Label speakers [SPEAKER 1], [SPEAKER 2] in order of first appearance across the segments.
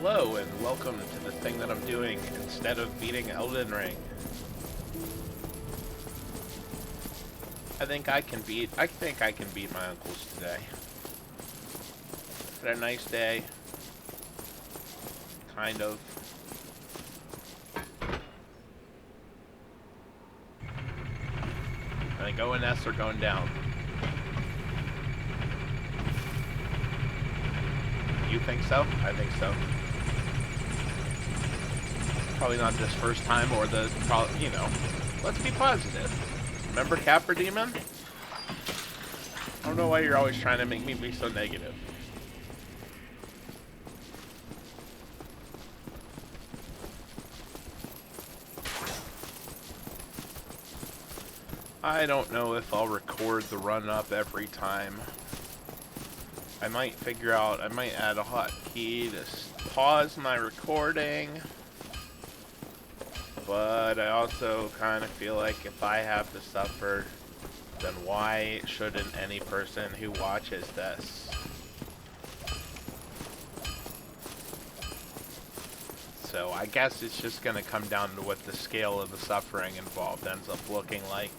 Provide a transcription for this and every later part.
[SPEAKER 1] Hello and welcome to the thing that I'm doing instead of beating Elden Ring. I think I can beat my uncles today. Had a nice day. Kind of. Are they going S or going down? You think so? I think so. Probably not this first time or let's be positive. Remember Capra Demon? I don't know why you're always trying to make me be so negative. I don't know if I'll record the run-up every time. I might add a hotkey to pause my recording. But I also kind of feel like if I have to suffer, then why shouldn't any person who watches this? So I guess it's just going to come down to what the scale of the suffering involved ends up looking like.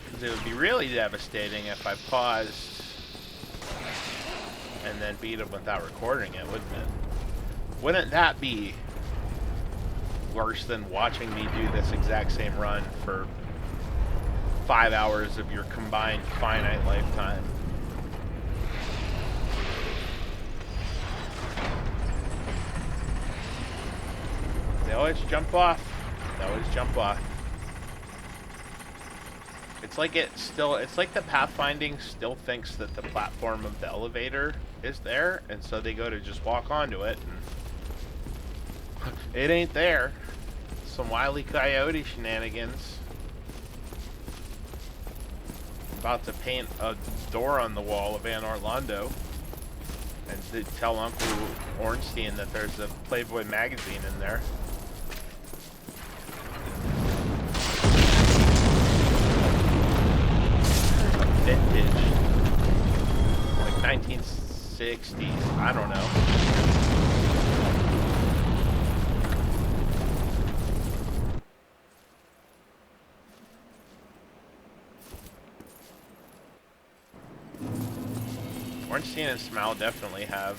[SPEAKER 1] Because it would be really devastating if I paused and then beat him without recording it, wouldn't it? Wouldn't that be worse than watching me do this exact same run for 5 hours of your combined finite lifetime? They always jump off. They always jump off. It's like the pathfinding still thinks that the platform of the elevator is there, and so they go to just walk onto it, and it ain't there. Some Wile E. Coyote shenanigans. About to paint a door on the wall of Anne Orlando, and to tell Uncle Ornstein that there's a Playboy magazine in there. Vintage, like 1960s, I don't know. Ornstein and Smile definitely have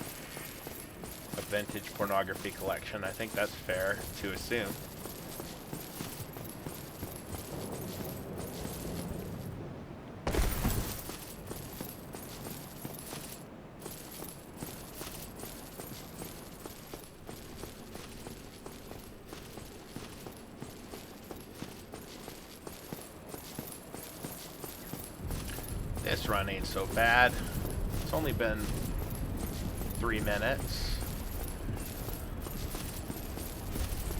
[SPEAKER 1] a vintage pornography collection. I think that's fair to assume. This run ain't so bad. It's only been 3 minutes.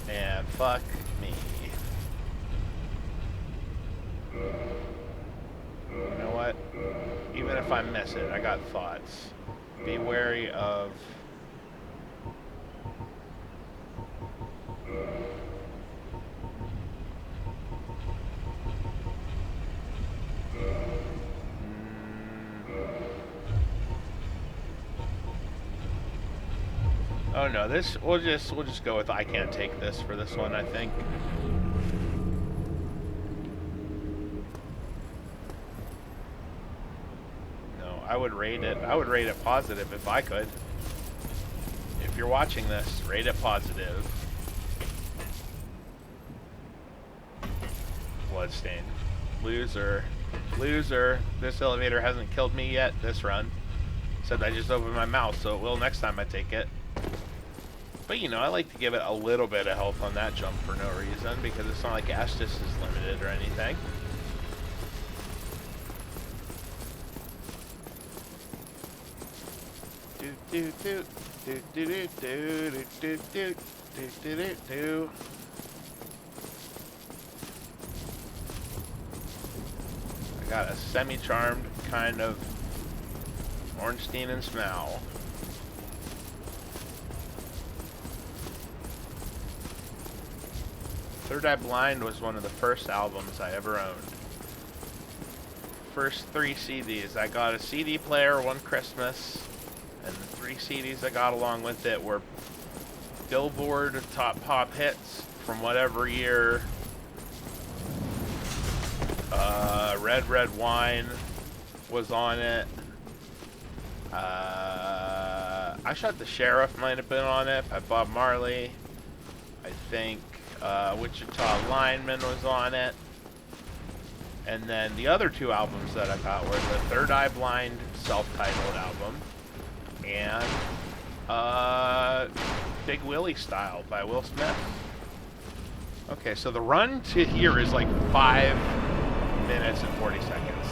[SPEAKER 1] And fuck me. You know what? Even if I miss it, I got thoughts. Be wary of... Oh no, we'll just go with I can't take this for this one, I think. No, I would rate it positive if I could. If you're watching this, rate it positive. Bloodstain. Loser. Loser. This elevator hasn't killed me yet this run. Except I just opened my mouth, so it will next time I take it. But, you know, I like to give it a little bit of health on that jump for no reason, because it's not like Estus is limited or anything. I got a semi-charmed kind of Ornstein and Smell. Third Eye Blind was one of the first albums I ever owned. first 3 CDs. I got a CD player one Christmas, and the 3 CDs I got along with it were Billboard Top Pop Hits from whatever year. Red Red Wine was on it. I Shot the Sheriff might have been on it by Bob Marley. I think Wichita Lineman was on it. And then the other 2 albums that I got were the Third Eye Blind self-titled album and Big Willie Style by Will Smith. Okay, so the run to here is like 5 minutes and 40 seconds.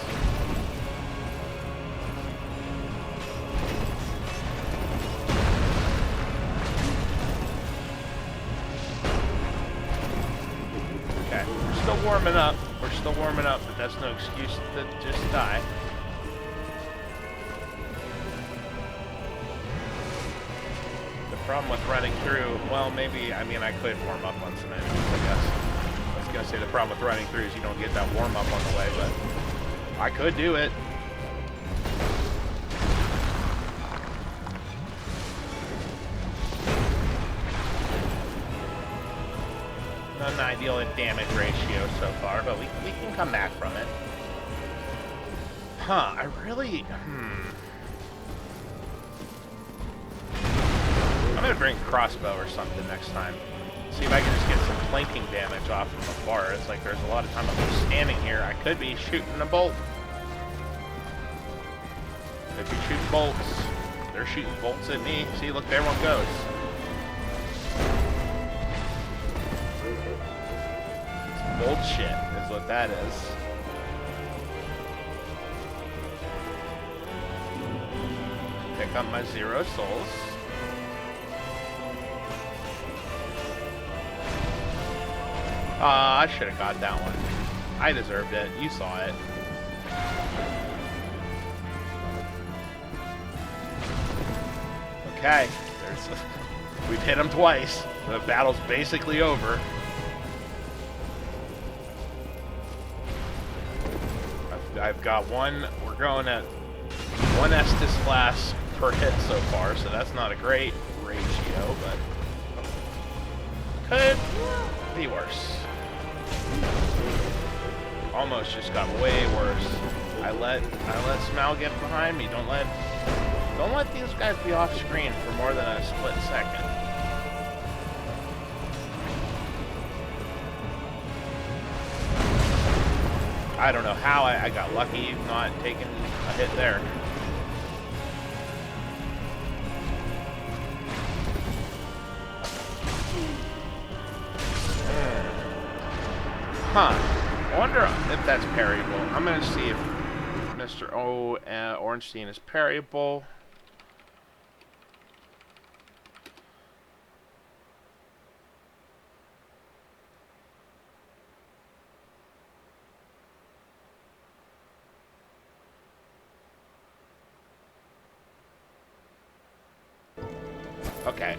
[SPEAKER 1] Okay, we're still warming up. We're still warming up, but that's no excuse to just die. The problem with running through, well, maybe, I mean, I could warm up on some enemies, I guess. I was going to say the problem with running through is you don't get that warm up on the way, but I could do it. Not an ideal damage ratio so far, but we can come back from it. Huh, I really... I'm gonna bring crossbow or something next time. See if I can just get some flanking damage off from afar. It's like there's a lot of time I'm standing here. I could be shooting a bolt. Could be shooting bolts. They're shooting bolts at me. See, look, there one goes. Bullshit is what that is. Pick up my 0 souls. I should have got that one. I deserved it. You saw it. Okay. We've hit him twice. The battle's basically over. I've got one. We're going at 1 Estus flask per hit so far, so that's not a great ratio, but could be worse. Almost just got way worse. I let Smal get behind me. Don't let these guys be off screen for more than a split second. I don't know how I got lucky not taking a hit there. Huh. I wonder if that's parryable. I'm going to see if Mr. Ornstein is parryable. Okay,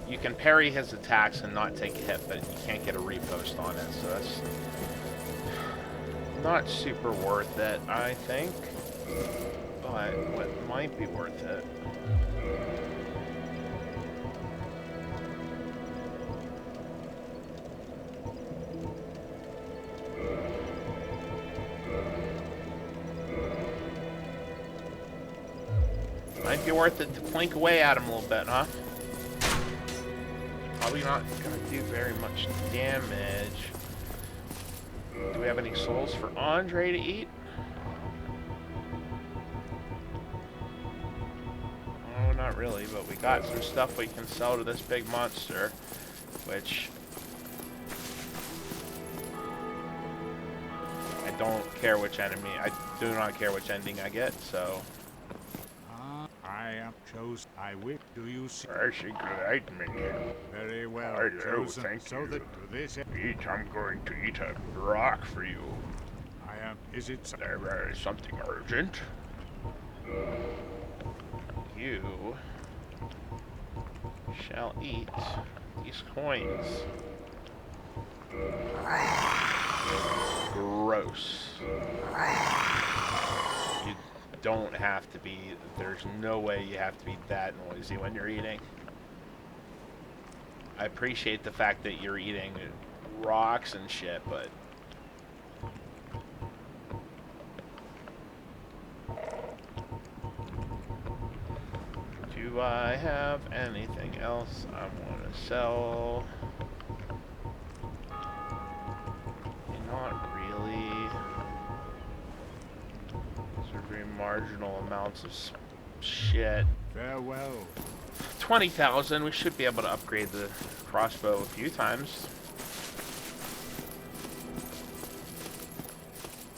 [SPEAKER 1] you can parry his attacks and not take a hit, but you can't get a repost on it, so that's not super worth it, I think. But what might be worth it? Might be worth it to plink away at him a little bit, huh? Probably not gonna do very much damage. Do we have any souls for Andre to eat? Oh, not really, but we got some stuff we can sell to this big monster, which I don't care which enemy, I do not care which ending I get, so.
[SPEAKER 2] I am chosen. I wish. Do you see?
[SPEAKER 1] Fresh enlightenment.
[SPEAKER 2] Very well.
[SPEAKER 1] I do,
[SPEAKER 2] chosen.
[SPEAKER 1] thank
[SPEAKER 2] so
[SPEAKER 1] you.
[SPEAKER 2] That to this
[SPEAKER 1] Eat, I'm going to eat a rock for you.
[SPEAKER 2] I am. Is it?
[SPEAKER 1] There is something urgent. You shall eat these coins. gross. You don't have to be. There's no way you have to be that noisy when you're eating. I appreciate the fact that you're eating rocks and shit, but do I have anything else I want to sell? Not really. Those are very marginal amounts of shit.
[SPEAKER 2] Farewell.
[SPEAKER 1] 20,000. We should be able to upgrade the crossbow a few times.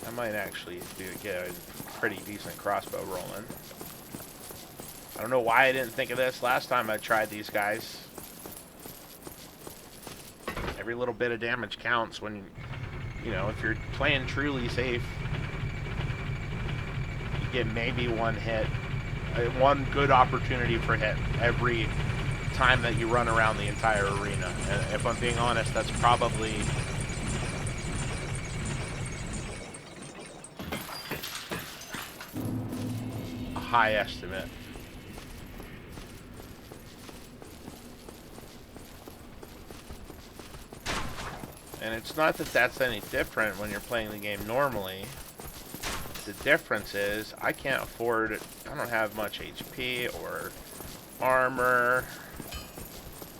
[SPEAKER 1] I might actually get a pretty decent crossbow rolling. I don't know why I didn't think of this last time I tried these guys. Every little bit of damage counts when you know, if you're playing truly safe, you get maybe one hit, one good opportunity for hit every time that you run around the entire arena. And if I'm being honest, that's probably a high estimate. And it's not that that's any different when you're playing the game normally. The difference is I can't afford, I don't have much HP or armor,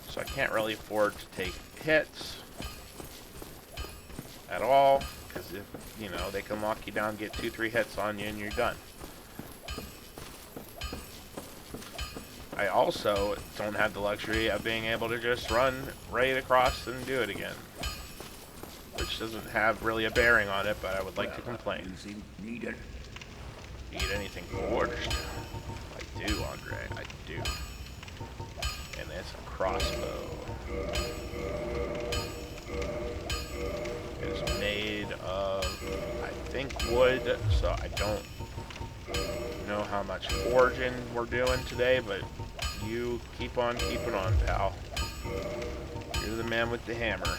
[SPEAKER 1] so I can't really afford to take hits at all, because if, you know, they can lock you down, get 2-3 hits on you, and you're done. I also don't have the luxury of being able to just run right across and do it again, which doesn't have really a bearing on it, but I would like to complain.
[SPEAKER 2] Needed.
[SPEAKER 1] Need anything forged? I do, Andre, I do. And it's a crossbow. It is made of, I think, wood, so I don't know how much forging we're doing today, but you keep on keeping on, pal. You're the man with the hammer.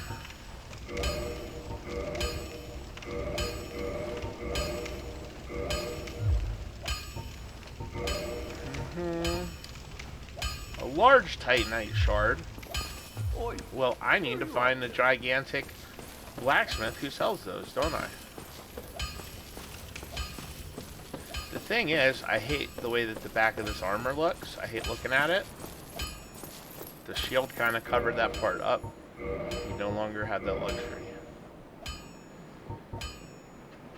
[SPEAKER 1] A large titanite shard. Well, I need to find the gigantic blacksmith who sells those, don't I? The thing is, I hate the way that the back of this armor looks. I hate looking at it. The shield kind of covered that part up. You no longer have that luxury.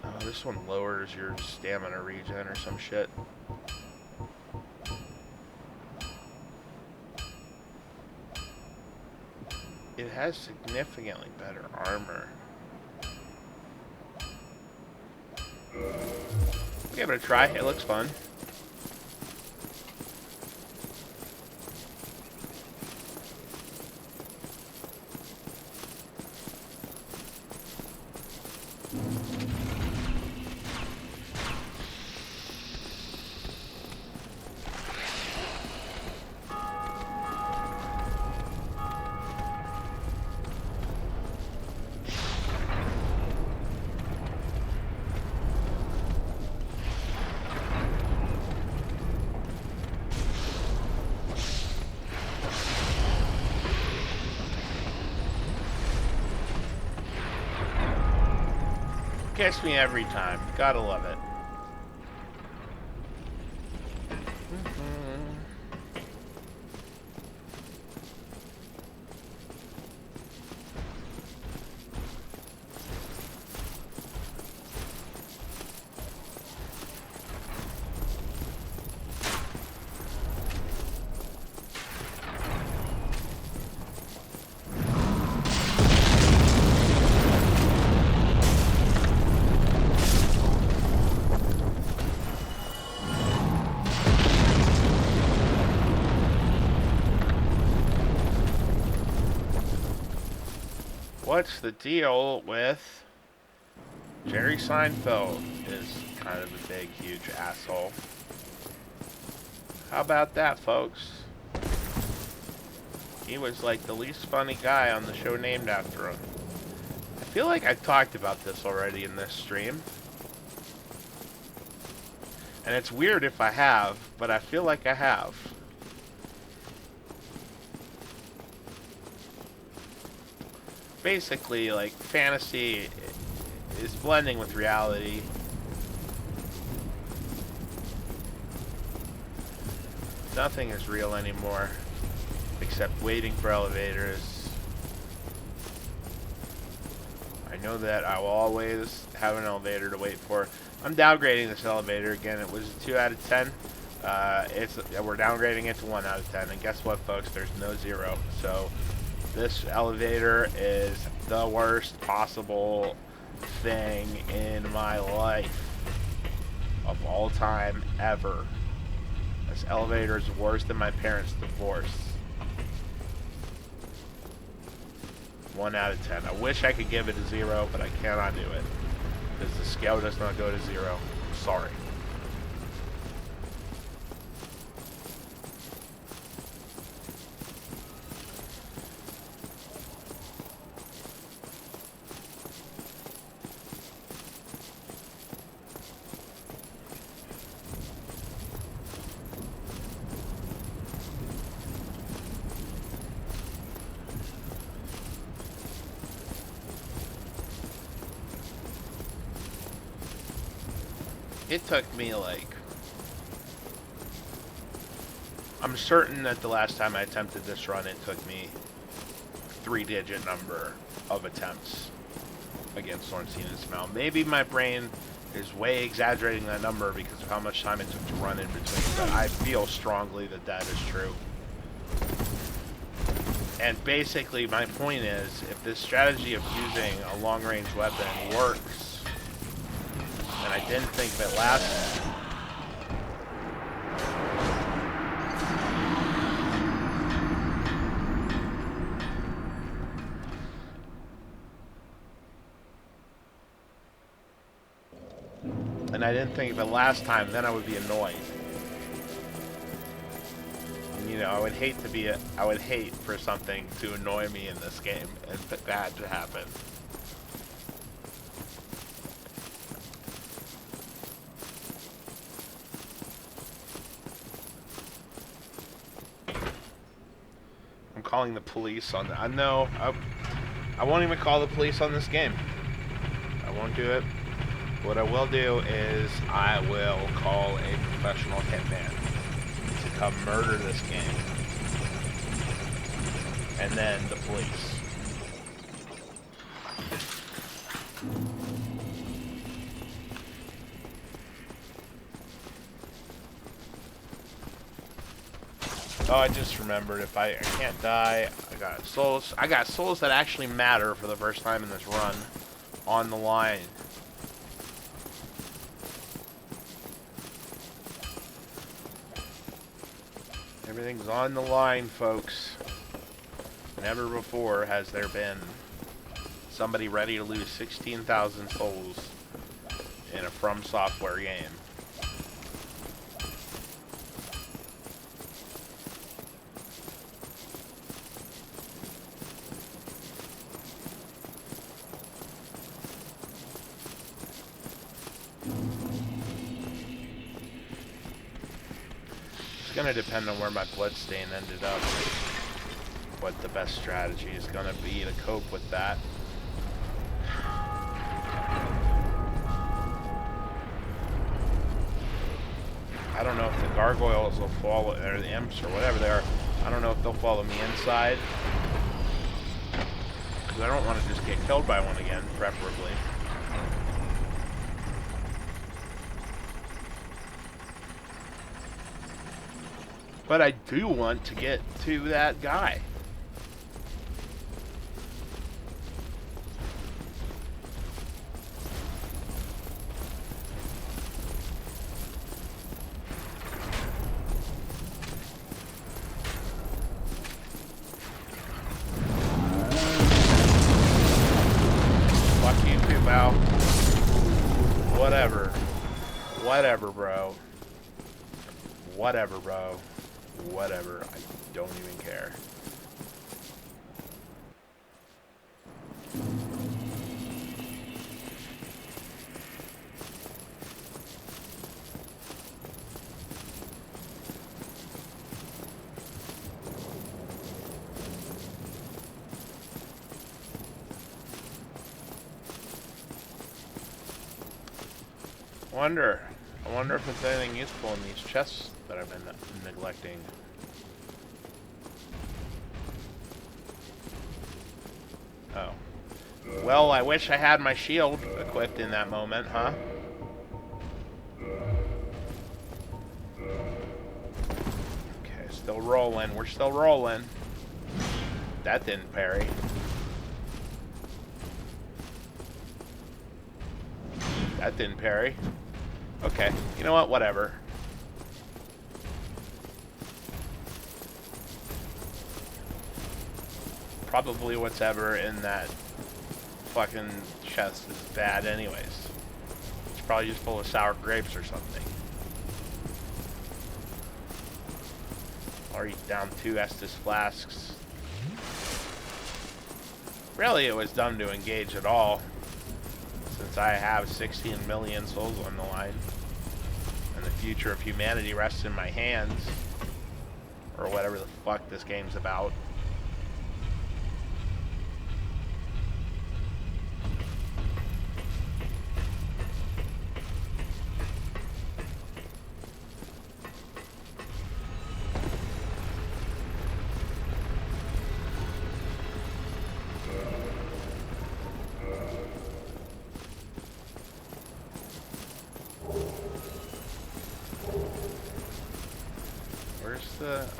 [SPEAKER 1] Oh, this one lowers your stamina regen or some shit. It has significantly better armor. Give it a try. It looks fun. Gets me every time. Gotta love it. What's the deal with Jerry Seinfeld is kind of a big, huge asshole. How about that, folks? He was like the least funny guy on the show named after him. I feel like I talked about this already in this stream. And it's weird if I have, but I feel like I have. Basically, like, fantasy is blending with reality. Nothing is real anymore, except waiting for elevators. I know that I will always have an elevator to wait for. I'm downgrading this elevator again. It was a 2 out of 10. We're downgrading it to 1 out of 10. And guess what, folks? There's no 0. So this elevator is the worst possible thing in my life of all time ever. This elevator is worse than my parents' divorce. 1 out of 10. I wish I could give it a 0, but I cannot do it. Because the scale does not go to 0. I'm sorry. It took me like... I'm certain that the last time I attempted this run, it took me a 3-digit number of attempts against Ornstein and Smell. Maybe my brain is way exaggerating that number because of how much time it took to run in between, but I feel strongly that that is true. And basically, my point is, if this strategy of using a long-range weapon works, and I didn't think of it last... And I didn't think of it last time, then I would be annoyed. You know, I would hate for something to annoy me in this game and bad to happen. I'm calling the police on that. No, I won't even call the police on this game. I won't do it. What I will do is I will call a professional hitman to come murder this game. And then the police. Oh, I just remembered, if I can't die, I got souls. I got souls that actually matter for the first time in this run on the line. Everything's on the line, folks. Never before has there been somebody ready to lose 16,000 souls in a From Software game. It's going to depend on where my bloodstain ended up, what the best strategy is going to be to cope with that. I don't know if the gargoyles will follow, or the imps, or whatever they are. I don't know if they'll follow me inside. Because I don't want to just get killed by one again, preferably. But I do want to get to that guy. Fuck you too, pal. Whatever. Whatever, bro. Whatever, bro. Whatever, I don't even care. Wonder. I wonder if there's anything useful in these chests that I've been neglecting. Oh. Well, I wish I had my shield equipped in that moment, huh? Okay, still rolling. We're still rolling. That didn't parry. That didn't parry. Okay, you know what? Whatever. Probably whatever in that fucking chest is bad anyways. It's probably just full of sour grapes or something. Already down 2 Estus flasks. Really, it was dumb to engage at all, since I have 16 million souls on the line. And the future of humanity rests in my hands. Or whatever the fuck this game's about.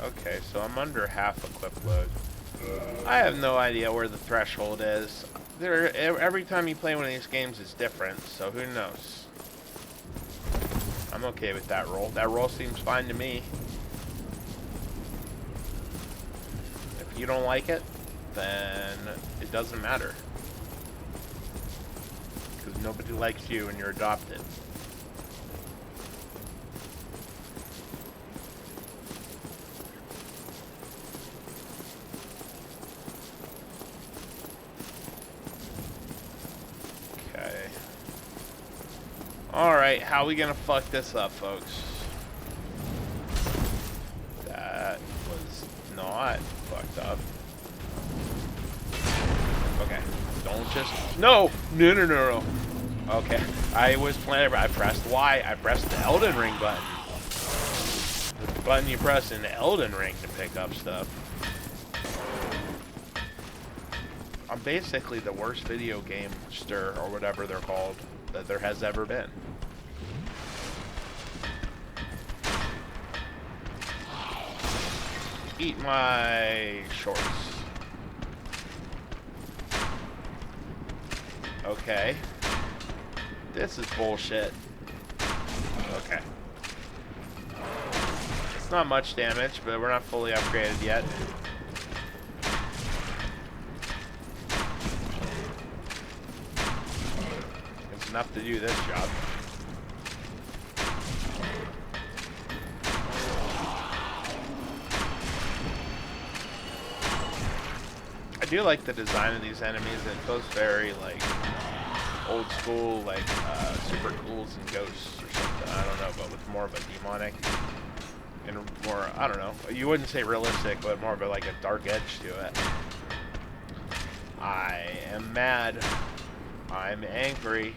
[SPEAKER 1] Okay, so I'm under half equip load. I have no idea where the threshold is. Every time you play one of these games is different, so who knows? I'm okay with that roll. That roll seems fine to me. If you don't like it, then it doesn't matter. Because nobody likes you and you're adopted. Alright, how are we gonna fuck this up, folks? That was not fucked up. Okay, don't just... No! No, no, no, no. Okay, I was planning... I pressed Y. I pressed the Elden Ring button. The button you press in the Elden Ring to pick up stuff. I'm basically the worst video game stir, or whatever they're called, that there has ever been. Eat my shorts. Okay. This is bullshit. Okay. It's not much damage, but we're not fully upgraded yet. It's enough to do this job. I do like the design of these enemies. It feels very like old school, like super ghouls and ghosts or something. I don't know, but with more of a demonic and more, I don't know. You wouldn't say realistic, but more of a, like a dark edge to it. I am mad. I'm angry.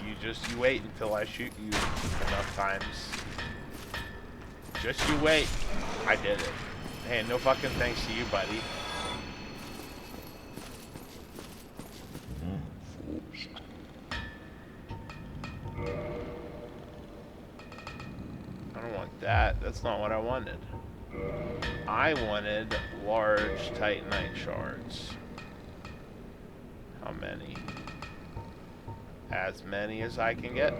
[SPEAKER 1] You wait until I shoot you enough times. Just you wait. I did it. Hey, no fucking thanks to you, buddy. I don't want that. That's not what I wanted. I wanted large Titanite shards. How many? As many as I can get.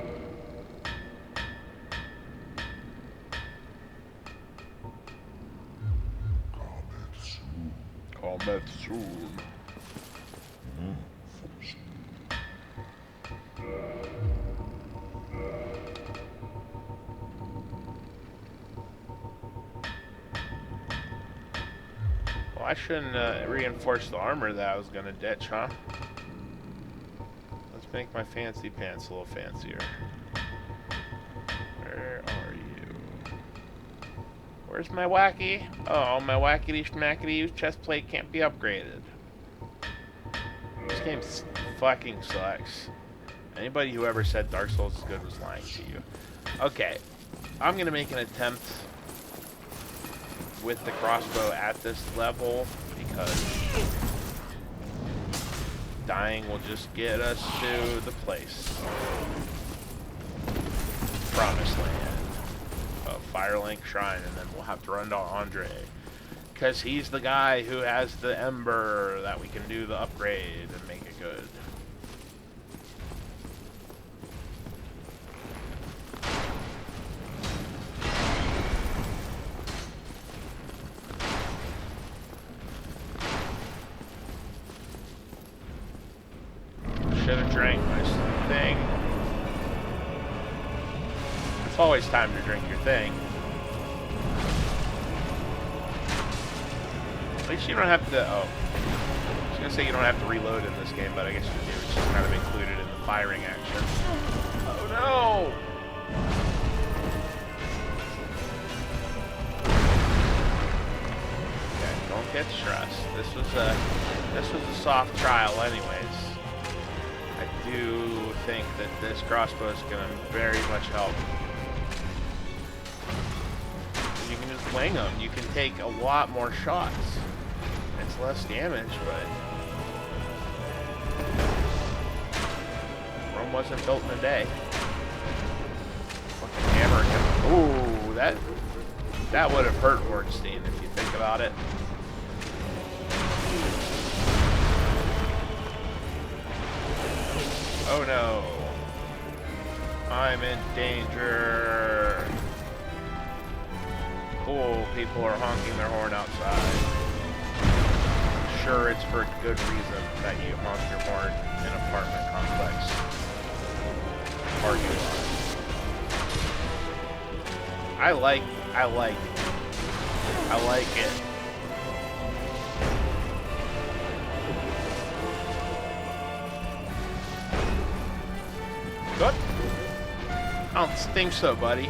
[SPEAKER 1] Combat soon. Well, I shouldn't reinforce the armor that I was gonna ditch, huh? Let's make my fancy pants a little fancier. Where are you? Where's my wacky? Oh, my wackity schmackity chest plate can't be upgraded. This game fucking sucks. Anybody who ever said Dark Souls is good was lying to you. Okay, I'm gonna make an attempt with the crossbow at this level because dying will just get us to the place. Promised land of Firelink Shrine, and then we'll have to run to Andre. Because he's the guy who has the ember that we can do the upgrade and make it good. Should have drank my thing. It's always time to drink your thing. At least you don't have to, oh. I was gonna say you don't have to reload in this game, but I guess you do. It's just kind of included in the firing action. Oh no! Okay, don't get stressed. This was a soft trial anyways. I do think that this crossbow is gonna very much help. You can just wing them. You can take a lot more shots. It's less damage, but Rome wasn't built in a day. Fucking hammer can. Ooh, that would have hurt Ornstein if you think about it. Oh no! I'm in danger. Cool, people are honking their horn outside. Sure, it's for a good reason that you honk your horn in an apartment complex. Parking lot. I like it. Good? I don't think so, buddy.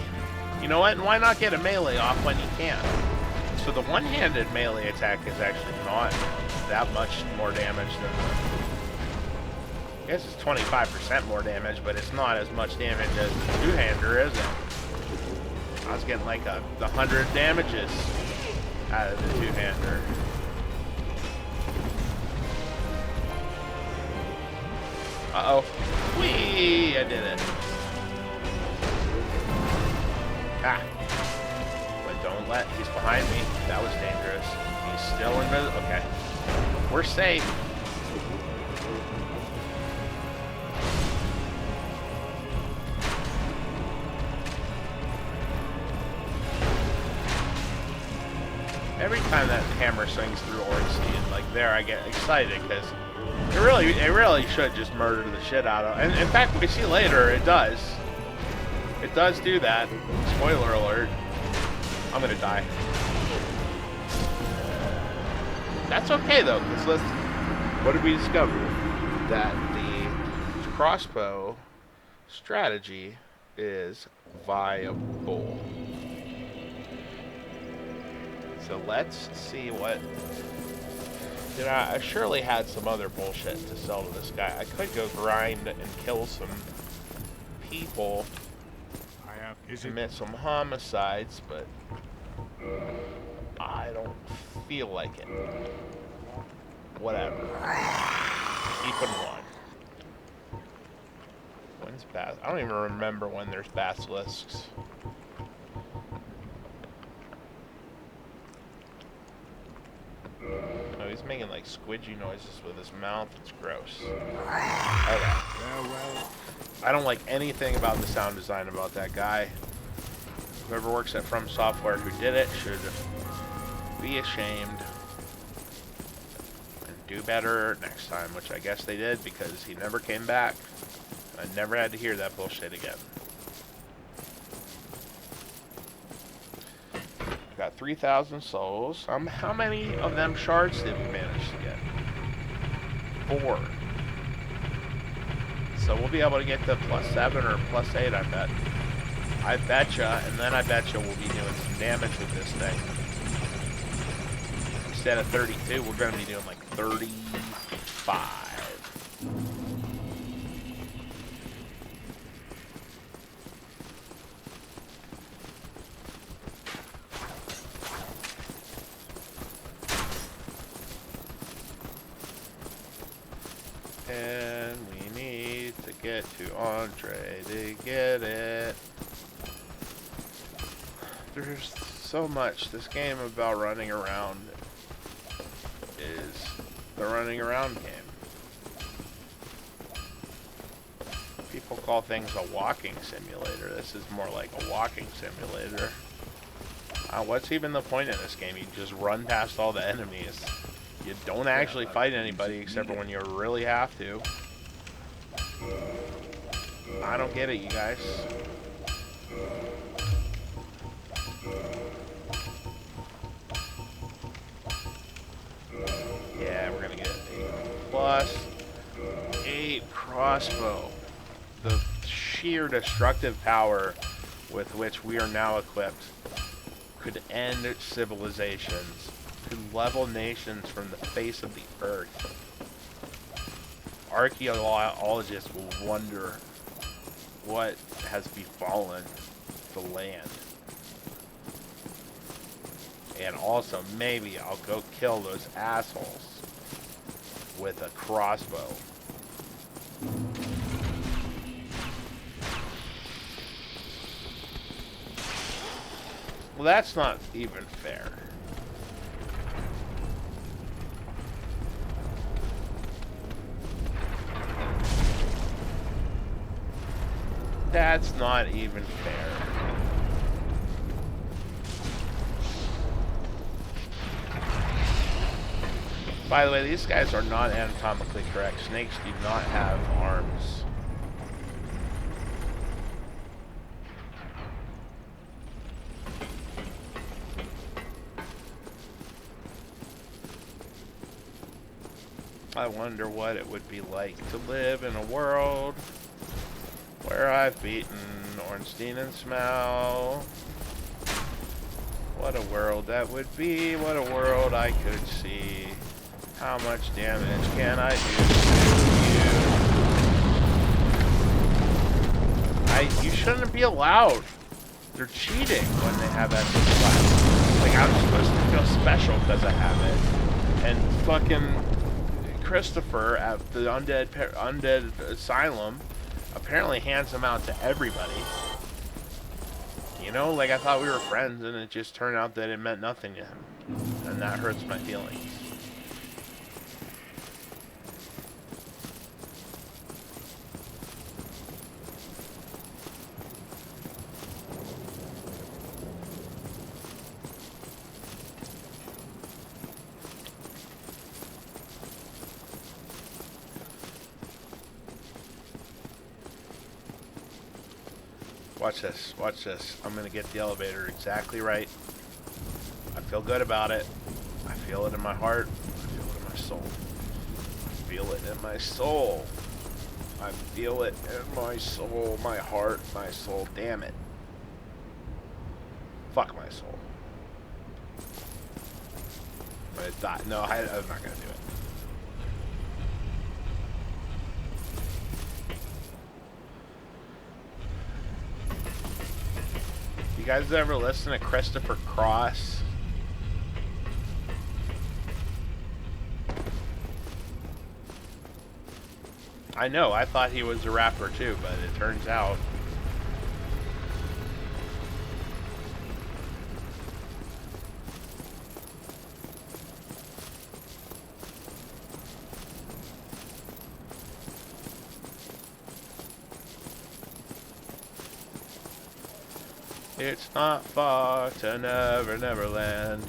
[SPEAKER 1] You know what? And why not get a melee off when you can? So the one-handed melee attack is actually not that much more damage than I guess it's 25% more damage, but it's not as much damage as the two-hander, is it? I was getting like the 100 damages out of the two-hander. Uh-oh. Whee! I did it. Ah. But don't let... He's behind me. That was dangerous. He's still invisible. Okay. We're safe. Every time that hammer swings through Ornstein, like there, I get excited because it really should just murder the shit out of. And in fact, we see later it does. It does do that. Spoiler alert. I'm gonna die. That's okay though, because let's. What did we discover? That the crossbow strategy is viable. So let's see what... I surely had some other bullshit to sell to this guy. I could go grind and kill some people. Commit some homicides, but I don't feel like it. Whatever. Keeping one. When's Bas... I don't even remember when there's basilisks. Oh, he's making like squidgy noises with his mouth. It's gross. Okay.
[SPEAKER 2] Well.
[SPEAKER 1] I don't like anything about the sound design about that guy. Whoever works at From Software who did it should be ashamed and do better next time, which I guess they did because he never came back. I never had to hear that bullshit again. Got 3,000 souls. How many of them shards did we manage to get? 4. So we'll be able to get to +7 or +8, I bet. I betcha, and then I betcha we'll be doing some damage with this thing. Instead of 32, we're going to be doing like 35. And we need to get to Andre to get it. There's so much. This game about running around is the running around game. People call things a walking simulator. This is more like a walking simulator. What's even the point in this game? You just run past all the enemies. You don't actually fight anybody except for when you really have to. I don't get it, you guys. Yeah, we're gonna get a +8 crossbow. The sheer destructive power with which we are now equipped could end civilizations, could level nations from the face of the earth. Archaeologists will wonder what has befallen the land. And also, maybe I'll go kill those assholes with a crossbow. Well, that's not even fair. That's not even fair. By the way, these guys are not anatomically correct. Snakes do not have arms. I wonder what it would be like to live in a world where I've beaten Ornstein and Smell. What a world that would be. What a world I could see. How much damage can I do to you? You shouldn't be allowed. They're cheating when they have that class. Like, I'm supposed to feel special because I have it. And fucking Christopher at the undead asylum apparently hands them out to everybody. You know, like I thought we were friends, and it just turned out that it meant nothing to him. And that hurts my feelings. Watch this, watch this. I'm gonna get the elevator exactly right. I feel good about it. I feel it in my heart. I feel it in my soul. I feel it in my soul. I feel it in my soul, my heart, my soul. Damn it. Fuck my soul. I thought, no, I'm not gonna do it. You guys ever listen to Christopher Cross? I know, I thought he was a rapper too, but it turns out it's not far to Never Never Land.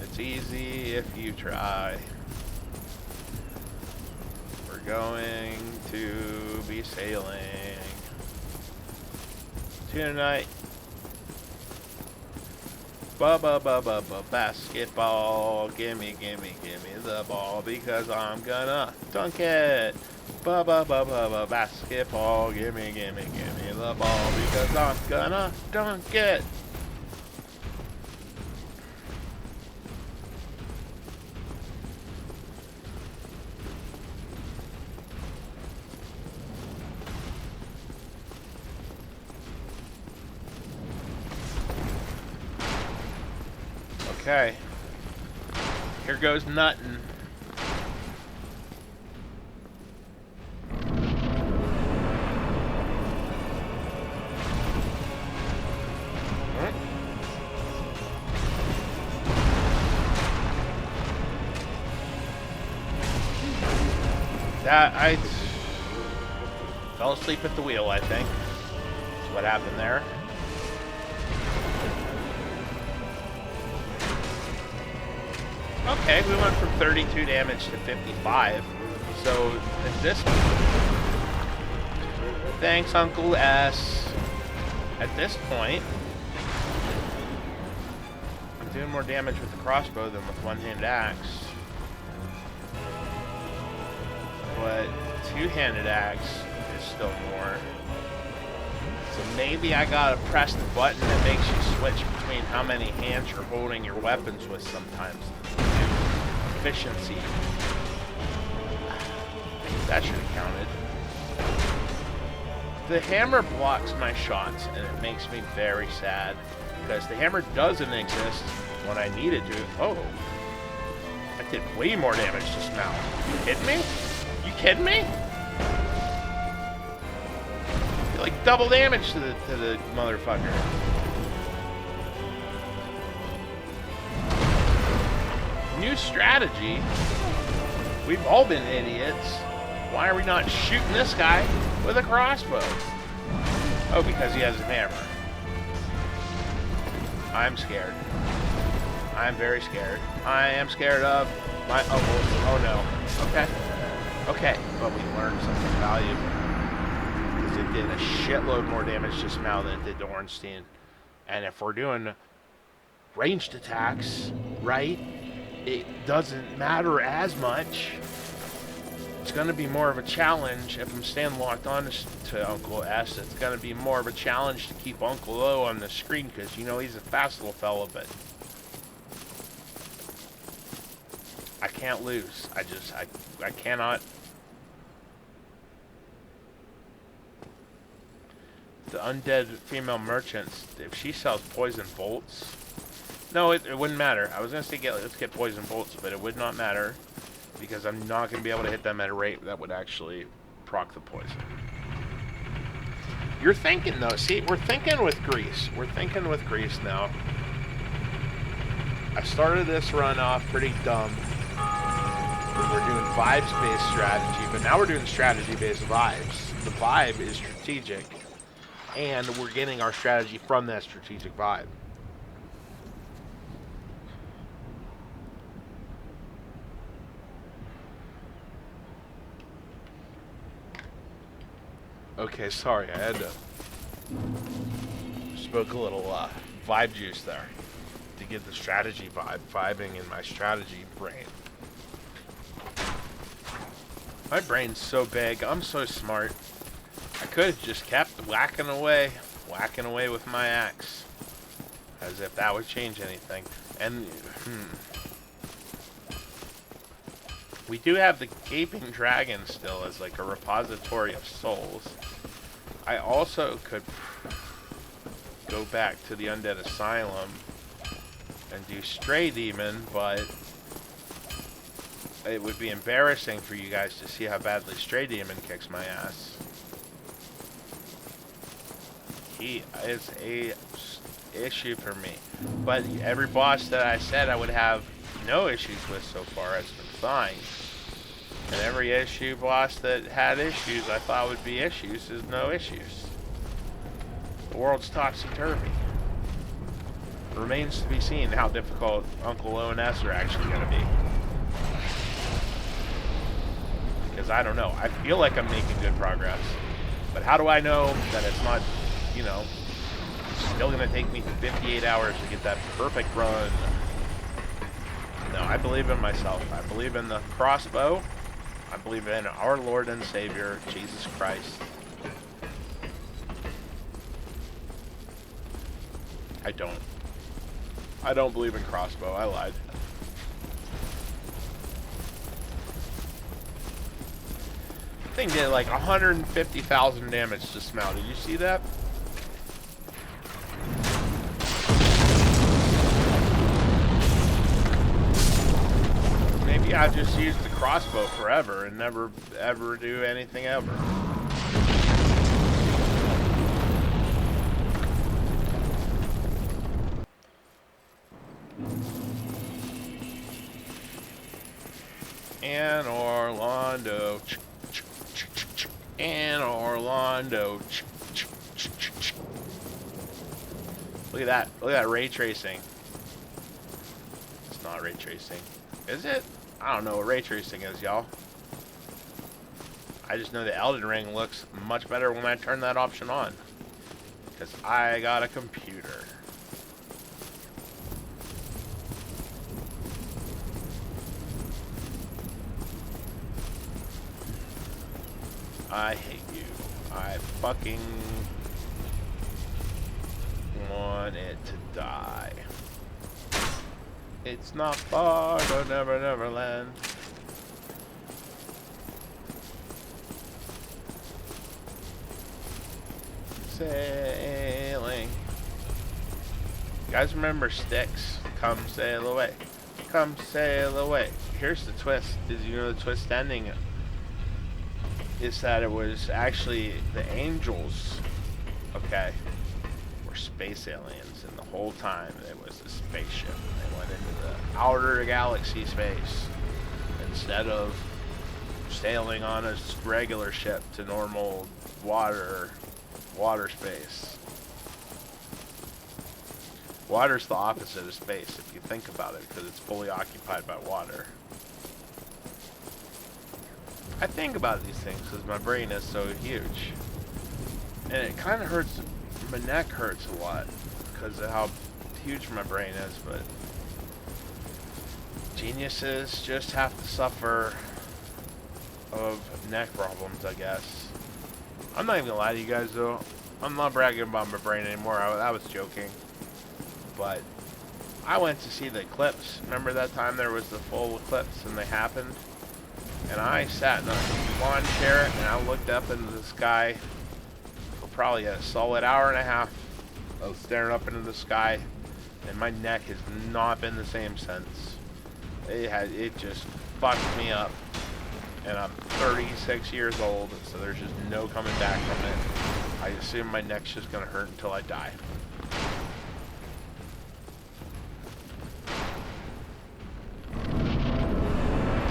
[SPEAKER 1] It's easy if you try. We're going to be sailing tonight. Basketball. Gimme the ball because I'm gonna dunk it. Basketball. Gimme the ball because I'm gonna dunk it. Okay. Here goes nuttin'. That I fell asleep at the wheel, I think. That's what happened there. Okay, we went from 32 damage to 55. So at this thanks, Uncle S. At this point, I'm doing more damage with the crossbow than with one-handed axe. But two-handed axe is still more. So maybe I gotta press the button that makes you switch between how many hands you're holding your weapons with sometimes. Efficiency. That should have counted. The hammer blocks my shots, and it makes me very sad. Because the hammer doesn't exist when I need it to. Oh. I did way more damage just now. You kidding me? You kidding me? Did like double damage to the motherfucker. New strategy. We've all been idiots. Why are we not shooting this guy with a crossbow? Oh, because he has a hammer. I'm scared. I'm very scared. I am scared of my uncles. Oh no. Okay. Okay. But we learned something valuable. Because it did a shitload more damage just now than it did to Ornstein. And if we're doing ranged attacks, right, it doesn't matter as much. It's going to be more of a challenge if I'm staying locked on to Uncle S. It's going to be more of a challenge to keep Uncle O on the screen because, you know, he's a fast little fella, but I can't lose. I cannot. The undead female merchants, if she sells poison bolts, no, it wouldn't matter. I was going to say let's get poison bolts, but it would not matter. Because I'm not going to be able to hit them at a rate that would actually proc the poison. You're thinking, though. See, we're thinking with grease. We're thinking with grease now. I started this run off pretty dumb. We were doing vibes-based strategy, but now we're doing strategy-based vibes. The vibe is strategic, and we're getting our strategy from that strategic vibe. Okay, sorry, I had to spoke a little vibe juice there to get the strategy vibing in my strategy brain. My brain's so big, I'm so smart. I could have just kept whacking away with my axe, as if that would change anything. And we do have the Gaping Dragon still as like a repository of souls. I also could go back to the Undead Asylum and do Stray Demon, but it would be embarrassing for you guys to see how badly Stray Demon kicks my ass. He is a issue for me. But every boss that I said I would have no issues with so far has been fine. And every issue boss that had issues I thought would be issues is no issues. The world's topsy-turvy. Remains to be seen how difficult Uncle O and S are actually going to be. Because I don't know. I feel like I'm making good progress. But how do I know that it's not, you know, still going to take me 58 hours to get that perfect run? No, I believe in myself. I believe in the crossbow. I believe in our Lord and Savior, Jesus Christ. I don't. I don't believe in crossbow. I lied. Thing did like 150,000 damage just now. Did you see that? Maybe I just use the crossbow forever and never ever do anything ever. And Orlando. And Orlando. Look at that. Look at that ray tracing. It's not ray tracing. Is it? I don't know what ray tracing is, y'all. I just know the Elden Ring looks much better when I turn that option on. Because I got a computer. I hate you. I fucking want it to die. It's not far, but never, never land. Sailing. You guys remember Styx? Come sail away. Come sail away. Here's the twist. Did you know the twist ending is that it was actually the angels, okay, were space aliens, and the whole time it was a spaceship. They went into the outer galaxy space instead of sailing on a regular ship to normal water space. Water's the opposite of space if you think about it, because it's fully occupied by water. I think about these things because my brain is so huge. And it kind of hurts, my neck hurts a lot because of how huge my brain is, but geniuses just have to suffer of neck problems, I guess. I'm not even gonna lie to you guys though. I'm not bragging about my brain anymore. I was joking. But I went to see the eclipse. Remember that time there was the full eclipse and they happened? And I sat in a lawn chair and I looked up into the sky for probably a solid hour and a half. I was staring up into the sky and my neck has not been the same since. It just fucked me up. And I'm 36 years old, so there's just no coming back from it. I assume my neck's just gonna hurt until I die.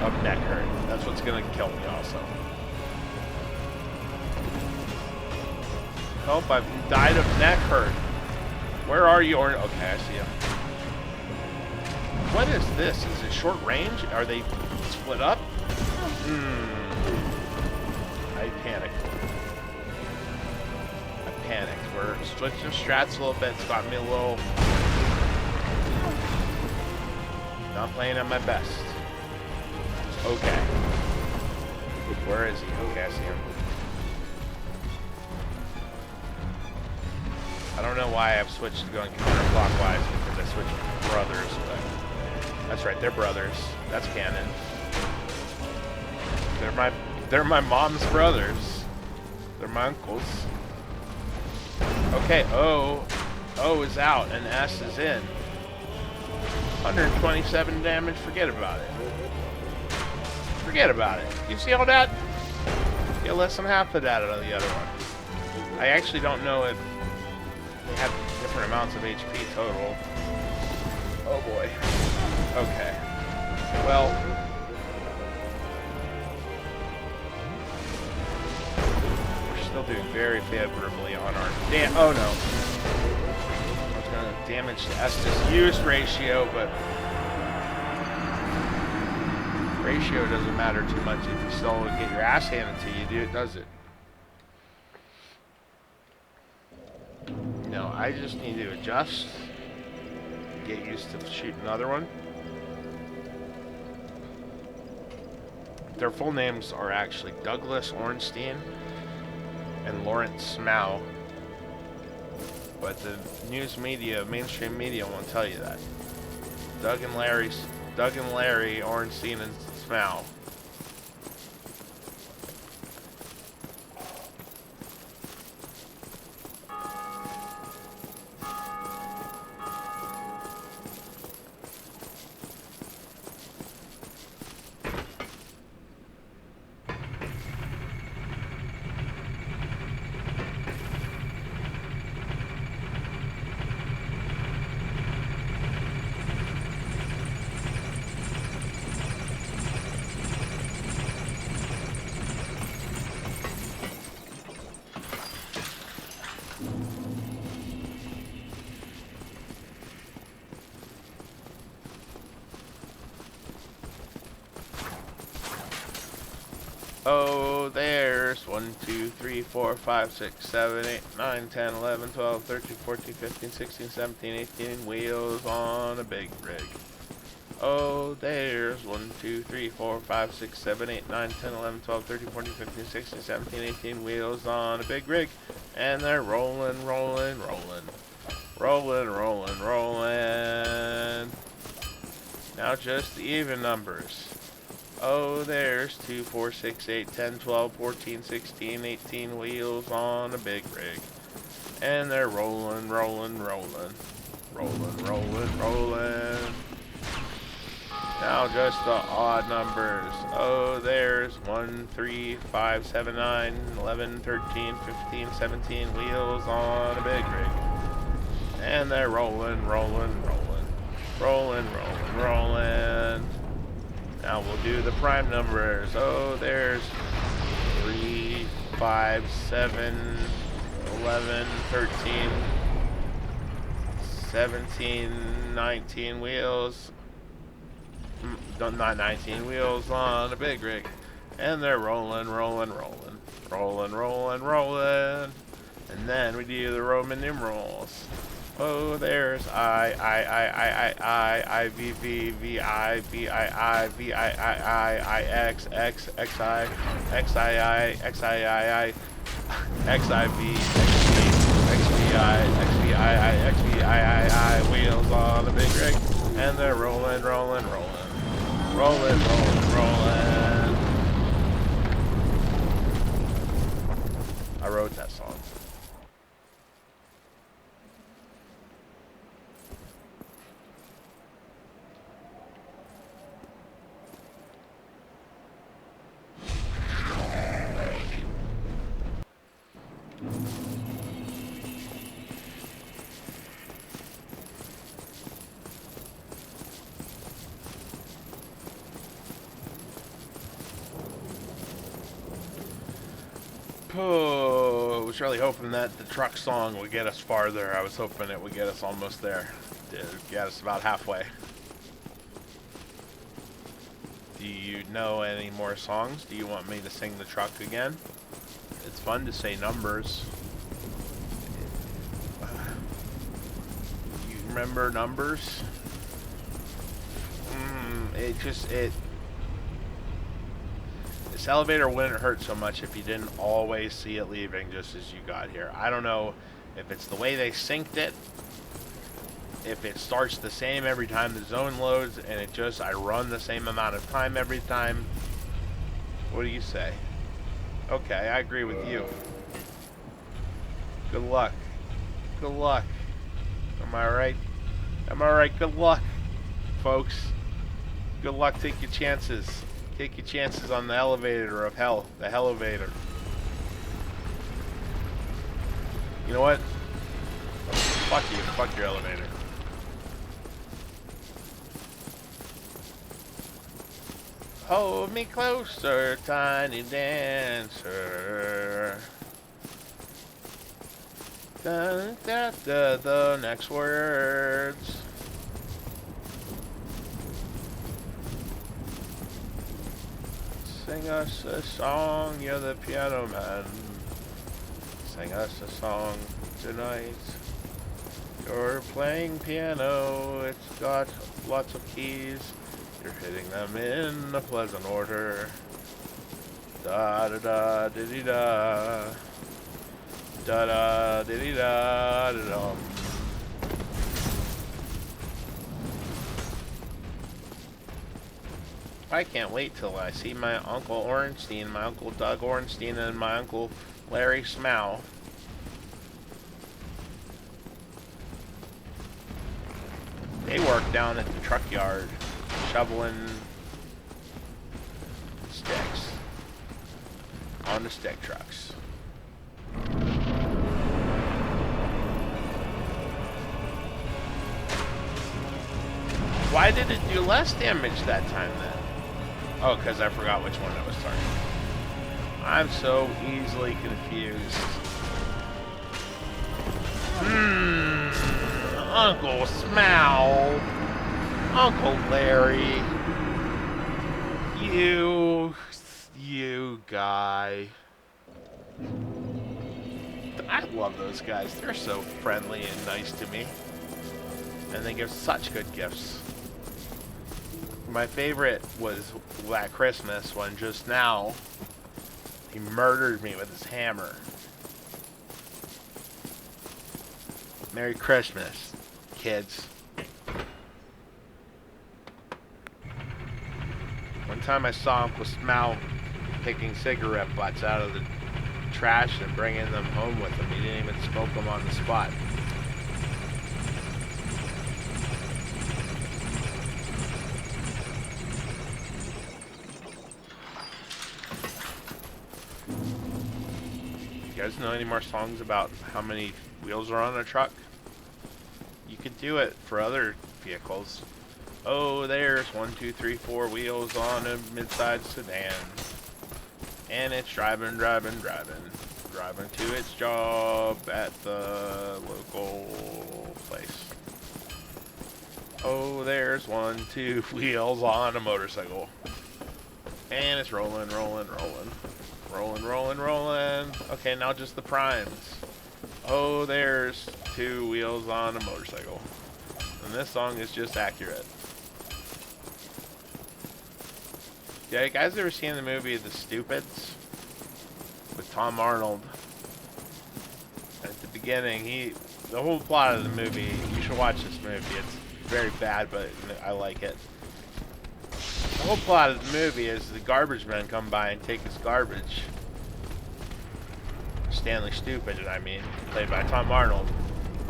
[SPEAKER 1] Of neck hurt. That's what's gonna kill me also. Help, I've died of neck hurt. Where are you? Okay, I see him. What is this? Is it short range? Are they split up? I panicked. We're switching strats a little bit. It's got me a little... not playing at my best. Okay. Where is he? Okay, I see him. I don't know why I've switched to going counterclockwise, because I switched with brothers, but that's right, they're brothers. That's canon. They're my mom's brothers. They're my uncles. Okay, O is out and S is in. 127 damage, forget about it. Forget about it. You see all that? Get less than half of that out of the other one. I actually don't know if they have different amounts of HP total. Oh boy. Okay. Well, we're still doing very favorably on our oh no. I was gonna damage the Estus use ratio, but ratio doesn't matter too much if you still get your ass handed to you, does it? No, I just need to adjust, get used to shooting another one. Their full names are actually Douglas Ornstein and Lawrence Smau, but the news media, mainstream media, won't tell you that. Doug and Larry Ornstein and Smau. 1, 2, 3, 4, 5, 6, 7, 8, 9, 10, 11, 12, 13, 14, 15, 16, 17, 18 wheels on a big rig. Oh, there's 1, 2, 3, 4, 5, 6, 7, 8, 9, 10, 11, 12, 13, 14, 15, 16, 17, 18 wheels on a big rig. And they're rolling, rolling, rolling. Rolling, rolling, rolling. Now just the even numbers. Oh, there's 2, 4, 6, 8, 10, 12, 14, 16, 18 wheels on a big rig. And they're rolling, rolling, rolling. Rolling, rolling, rolling. Now just the odd numbers. Oh, there's 1, 3, 5, 7, 9, 11, 13, 15, 17 wheels on a big rig. And they're rolling, rolling, rolling. Rolling, rolling, rolling. Now we'll do the prime numbers. Oh, there's 3, 5, 7, 11, 13, 17, 19 wheels. Not 19 wheels on a big rig. And they're rolling, rolling, rolling. Rolling, rolling, rolling. And then we do the Roman numerals. Oh, there's I, V, V, V, I, V, I, V, I, X, X, X, I, X, I, X, I, X, I, V, X, V, X, V, X, V, I, wheels on a big rig. And they're rolling, rolling, rolling. Rolling, rolling, rolling. I wrote that song. Oh, I was really hoping that the truck song would get us farther. I was hoping it would get us almost there. It would get us about halfway. Do you know any more songs? Do you want me to sing the truck again? It's fun to say numbers. You remember numbers? This elevator wouldn't hurt so much if you didn't always see it leaving just as you got here. I don't know if it's the way they synced it, if it starts the same every time the zone loads, and I run the same amount of time every time. What do you say? Okay, I agree with you. Good luck. Good luck. Am I right? Am I right? Good luck, folks. Good luck. Take your chances. Take your chances on the elevator of hell. The elevator. You know what? Fuck you. Fuck your elevator. Hold me closer, tiny dancer. The next words. Sing us a song, you're the piano man. Sing us a song tonight. You're playing piano, it's got lots of keys. You're hitting them in a pleasant order. Da da da diddy da. Da da diddy da da dum. I can't wait till I see my Uncle Ornstein, my Uncle Doug Ornstein, and my Uncle Larry Smough. They work down at the truck yard, shoveling sticks on the stick trucks. Why did it do less damage that time then? Oh, because I forgot which one I was targeting. I'm so easily confused. Uncle Smough. Uncle Larry. You guy. I love those guys. They're so friendly and nice to me. And they give such good gifts. My favorite was that Christmas when just now he murdered me with his hammer. Merry Christmas, kids. One time I saw Uncle Smal picking cigarette butts out of the trash and bringing them home with him. He didn't even smoke them on the spot. You guys know any more songs about how many wheels are on a truck? You could do it for other vehicles. Oh, there's 1, 2, 3, 4 wheels on a mid-size sedan. And it's driving to its job at the local place. Oh, there's 1, 2 wheels on a motorcycle. And it's rolling. Okay, now just the primes. Oh, there's 2 wheels on a motorcycle. And this song is just accurate. Yeah, you guys ever seen the movie The Stupids? With Tom Arnold. At the beginning, the whole plot of the movie, you should watch this movie. It's very bad, but I like it. The whole plot of the movie is the garbage men come by and take his garbage. Stanley Stupid, I mean, played by Tom Arnold.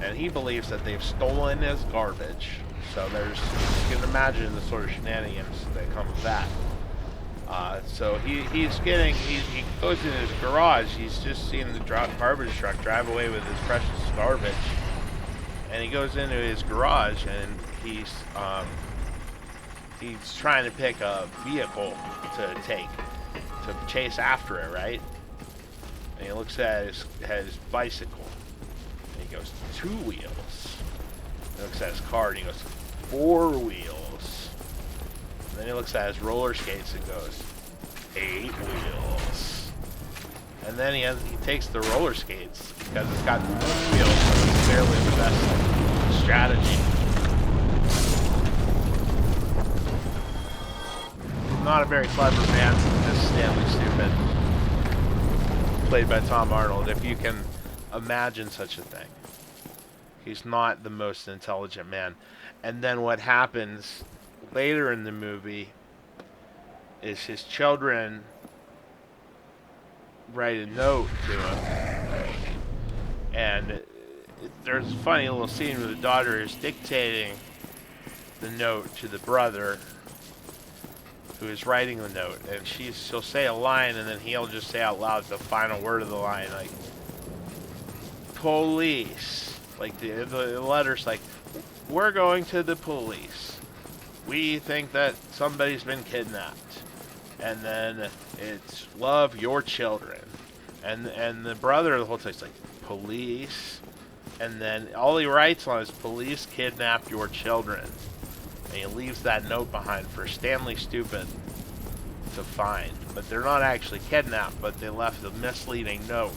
[SPEAKER 1] And he believes that they've stolen his garbage. So you can imagine the sort of shenanigans that come with that. So he goes in his garage. He's just seen the garbage truck drive away with his precious garbage, and he goes into his garage and he's trying to pick a vehicle to chase after it, right? And he looks at his bicycle, and he goes 2 wheels. He looks at his car and he goes 4 wheels. And then he looks at his roller skates and goes 8 wheels. And then he takes the roller skates because it's got the most wheels, so it's clearly the best strategy. Not a very clever man, this Stanley Stupid, played by Tom Arnold, if you can imagine such a thing. He's not the most intelligent man. And then what happens later in the movie is his children write a note to him, and there's a funny little scene where the daughter is dictating the note to the brother who is writing the note, and she'll say a line and then he'll just say out loud the final word of the line, like police. Like the letter's like, we're going to the police. We think that somebody's been kidnapped. And then it's love your children. And the brother the whole time is like, police. And then all he writes on is police kidnapped your children. And he leaves that note behind for Stanley Stupid to find. But they're not actually kidnapped, but they left a misleading note.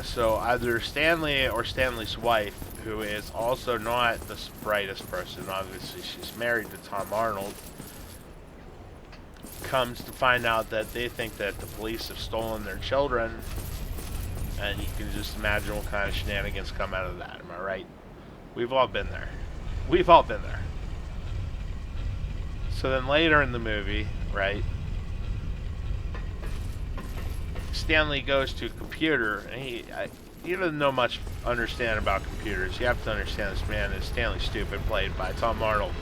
[SPEAKER 1] So either Stanley or Stanley's wife, who is also not the brightest person, obviously she's married to Tom Arnold, comes to find out that they think that the police have stolen their children, and you can just imagine what kind of shenanigans come out of that. Am I right? We've all been there. We've all been there. So then later in the movie, right, Stanley goes to a computer, and he doesn't know much understand about computers. You have to understand this man is Stanley Stupid, played by Tom Arnold.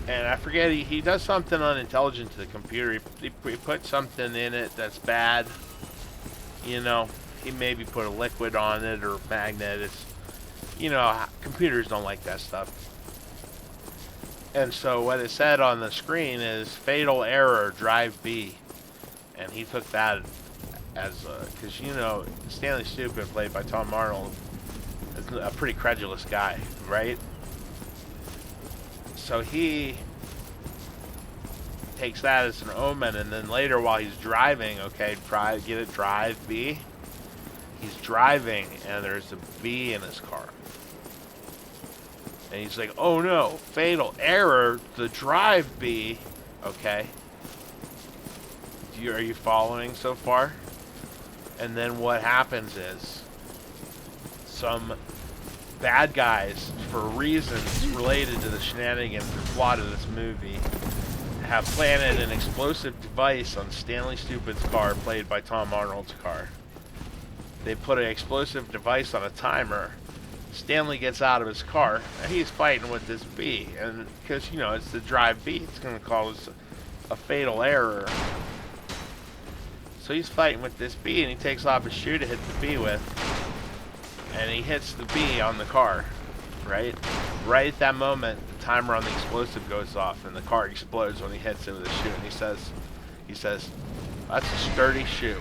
[SPEAKER 1] And I forget, he does something unintelligent to the computer. He put something in it that's bad. You know, he maybe put a liquid on it or a magnet. It's, you know, computers don't like that stuff. And so what it said on the screen is fatal error, drive B. And he took that as because, you know, Stanley Stupid, played by Tom Arnold, is a pretty credulous guy, right? So he takes that as an omen, and then later while he's driving, okay, drive B. He's driving, and there's a bee in his car. And he's like, oh no, fatal error, the drive bee. Okay. Are you following so far? And then what happens is, some bad guys, for reasons related to the shenanigans and plot of this movie, have planted an explosive device on Stanley Stupid's car, played by Tom Arnold's car. They put an explosive device on a timer. Stanley gets out of his car, and he's fighting with this bee. And because, you know, it's the drive bee, it's going to cause a fatal error. So he's fighting with this bee, and he takes off his shoe to hit the bee with. And he hits the bee on the car, right? Right at that moment, the timer on the explosive goes off, and the car explodes when he hits it with his shoe. And he says, that's a sturdy shoe.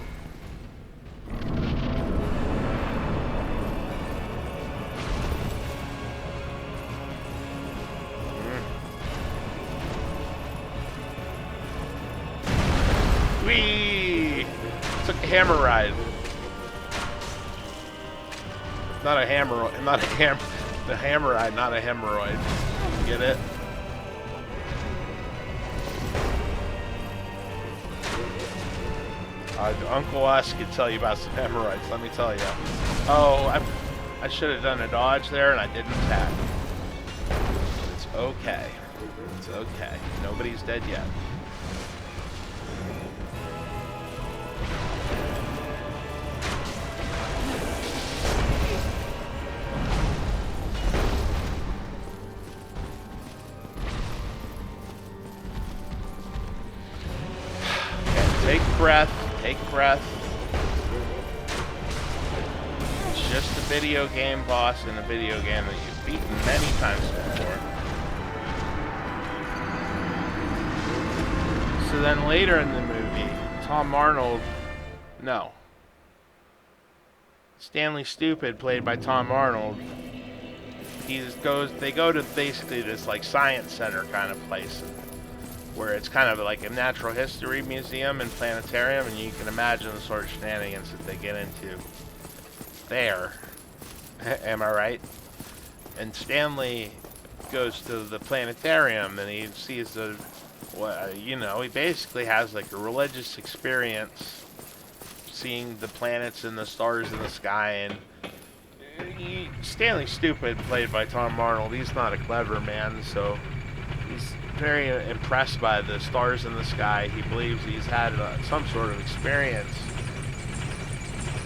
[SPEAKER 1] Whee! Took a hammer ride. Not a hammer, the hammer ride, not a hemorrhoid. Get it? Uncle Us could tell you about some hemorrhoids, let me tell you. Oh, I should have done a dodge there and I didn't attack. It's okay. It's okay. Nobody's dead yet. Take breath. It's just a video game boss in a video game that you've beaten many times before. So then later in the movie, Stanley Stupid, played by Tom Arnold, they go to basically this like science center kind of place, where it's kind of like a natural history museum and planetarium, and you can imagine the sort of shenanigans that they get into there. Am I right? And Stanley goes to the planetarium, and he sees he basically has like a religious experience, seeing the planets and the stars in the sky. And Stanley Stupid, played by Tom Arnold, he's not a clever man, so he's very impressed by the stars in the sky. He believes he's had some sort of experience.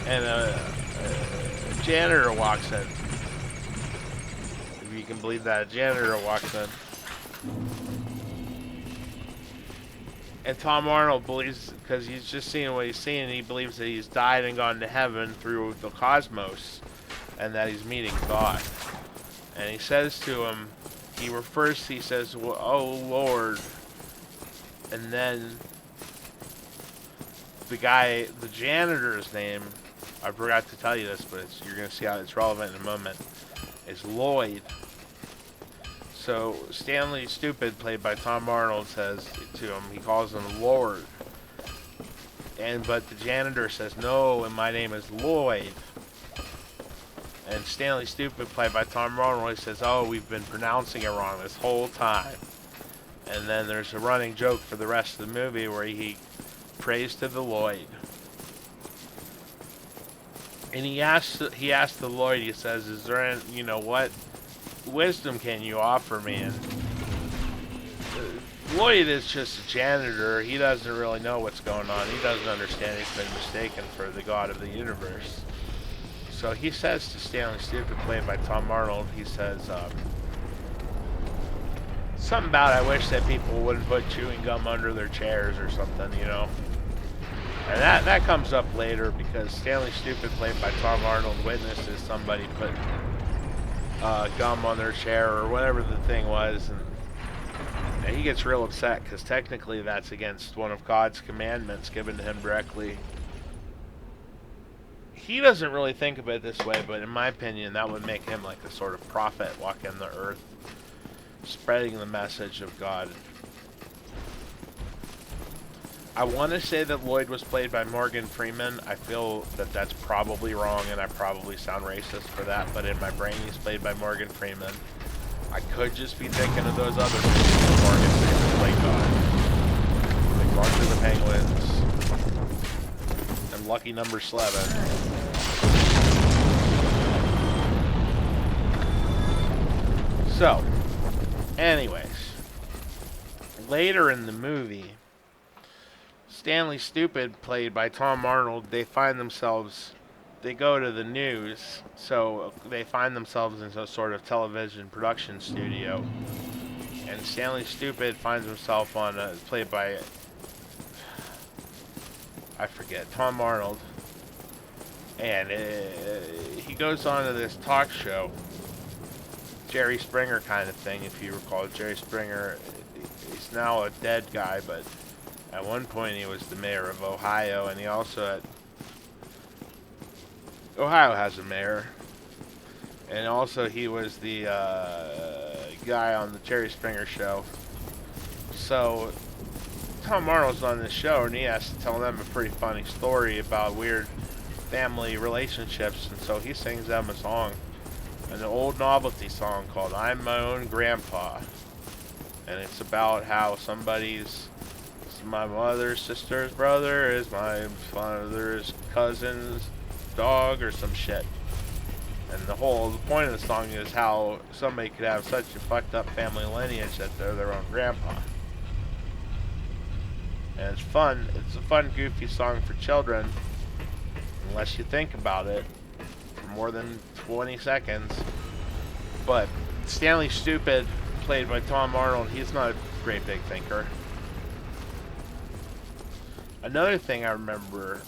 [SPEAKER 1] And a janitor walks in. If you can believe that, a janitor walks in. And Tom Arnold believes, because he's just seeing what he's seeing, he believes that he's died and gone to heaven through the cosmos, and that he's meeting God. And he says to him, he says, well, oh Lord. And then the janitor's name, I forgot to tell you this, but you're going to see how it's relevant in a moment, is Lloyd. So Stanley Stupid, played by Tom Arnold, says to him, he calls him Lord. But the janitor says, no, and my name is Lloyd. And Stanley Stupid, played by Tom Arnold, says, oh, we've been pronouncing it wrong this whole time. And then there's a running joke for the rest of the movie where he prays to the Lloyd. And he asks the Lloyd, he says, is there any, what wisdom can you offer me? And Lloyd is just a janitor. He doesn't really know what's going on. He doesn't understand he's been mistaken for the God of the universe. So he says to Stanley Stupid, played by Tom Arnold, he says, something about, I wish that people wouldn't put chewing gum under their chairs or something, And that comes up later, because Stanley Stupid, played by Tom Arnold, witnesses somebody put gum on their chair or whatever the thing was. And he gets real upset, because technically that's against one of God's commandments given to him directly. He doesn't really think of it this way, but in my opinion, that would make him like a sort of prophet walking the earth, spreading the message of God. I want to say that Lloyd was played by Morgan Freeman. I feel that that's probably wrong, and I probably sound racist for that, but in my brain he's played by Morgan Freeman. I could just be thinking of those other movies that Morgan Freeman played on. Like March of the Penguins and Lucky Number 11. So, anyways, later in the movie, Stanley Stupid, played by Tom Arnold, they go to the news, so they find themselves in a sort of television production studio, and Stanley Stupid finds himself played by, I forget, Tom Arnold, and he goes on to this talk show, Jerry Springer kind of thing, if you recall. Jerry Springer, he's now a dead guy, but at one point he was the mayor of Ohio, and he also Ohio has a mayor, and also he was the guy on the Jerry Springer show. So Tom Arnold's on this show, and he has to tell them a pretty funny story about weird family relationships, and so he sings them a song, an old novelty song called "I'm My Own Grandpa," and it's about how my mother's sister's brother is my father's cousin's dog or some shit. And the point of the song is how somebody could have such a fucked up family lineage that they're their own grandpa. And it's fun. It's a fun, goofy song for children, unless you think about it for more than 20 seconds. But Stanley Stupid, played by Tom Arnold, he's not a great big thinker. Another thing I remember,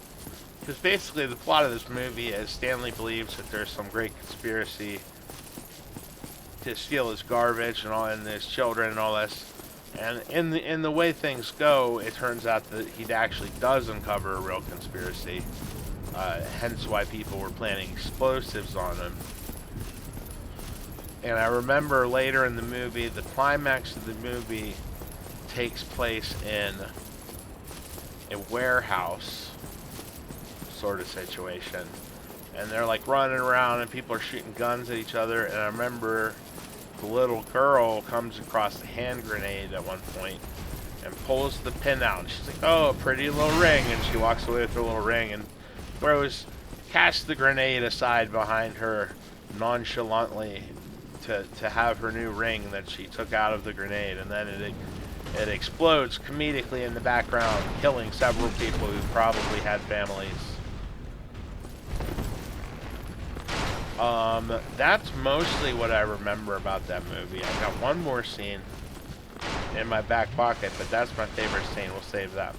[SPEAKER 1] because basically the plot of this movie is Stanley believes that there's some great conspiracy to steal his garbage and his children and all this. And in the way things go, it turns out that he actually does uncover a real conspiracy. Hence why people were planning explosives on him. And I remember later in the movie, the climax of the movie takes place in a warehouse sort of situation, and they're like running around and people are shooting guns at each other, and I remember the little girl comes across a hand grenade at one point and pulls the pin out, and she's like, "Oh, a pretty little ring," and she walks away with her little ring, and Rose casts the grenade aside behind her nonchalantly to have her new ring that she took out of the grenade, and then it explodes comedically in the background, killing several people who probably had families. That's mostly what I remember about that movie. I got one more scene in my back pocket, but that's my favorite scene. We'll save that.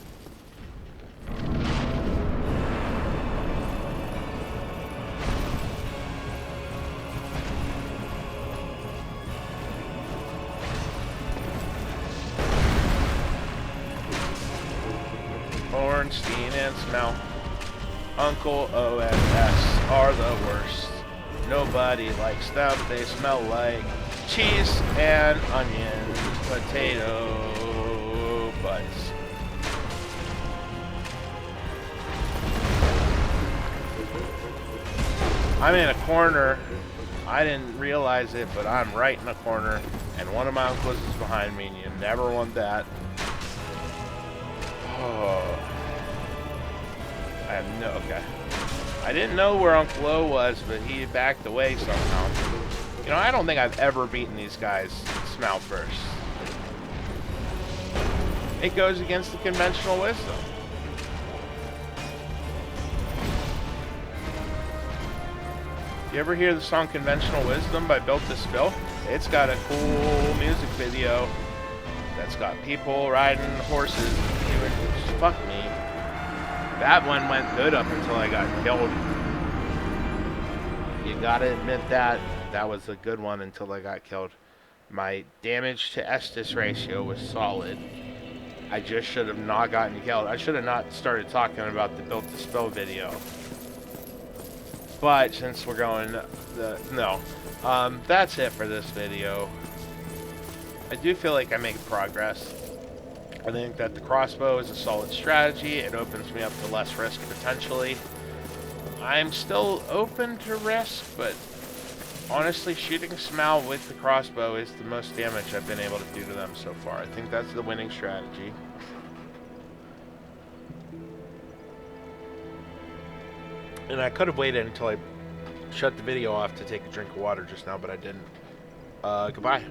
[SPEAKER 1] Ornstein and Smell, Uncle OSS are the worst. Nobody likes them. They smell like cheese and onion, potato butts. I'm in a corner. I didn't realize it, but I'm right in a corner, and one of my uncles is behind me, and you never want that. Oh. Okay. I didn't know where Uncle O was, but he backed away somehow. You know, I don't think I've ever beaten these guys smell first. It goes against the conventional wisdom. You ever hear the song Conventional Wisdom by Built to Spill? It's got a cool music video that's got people riding horses. Fuck me. That one went good up until I got killed. You gotta admit that. That was a good one until I got killed. My damage to Estus ratio was solid. I just should have not gotten killed. I should have not started talking about the Built to Spill video. But since we're going... that's it for this video. I do feel like I make progress. I think that the crossbow is a solid strategy. It opens me up to less risk potentially. I'm still open to risk, but honestly, shooting Smal with the crossbow is the most damage I've been able to do to them so far. I think that's the winning strategy. And I could have waited until I shut the video off to take a drink of water just now, but I didn't. Goodbye.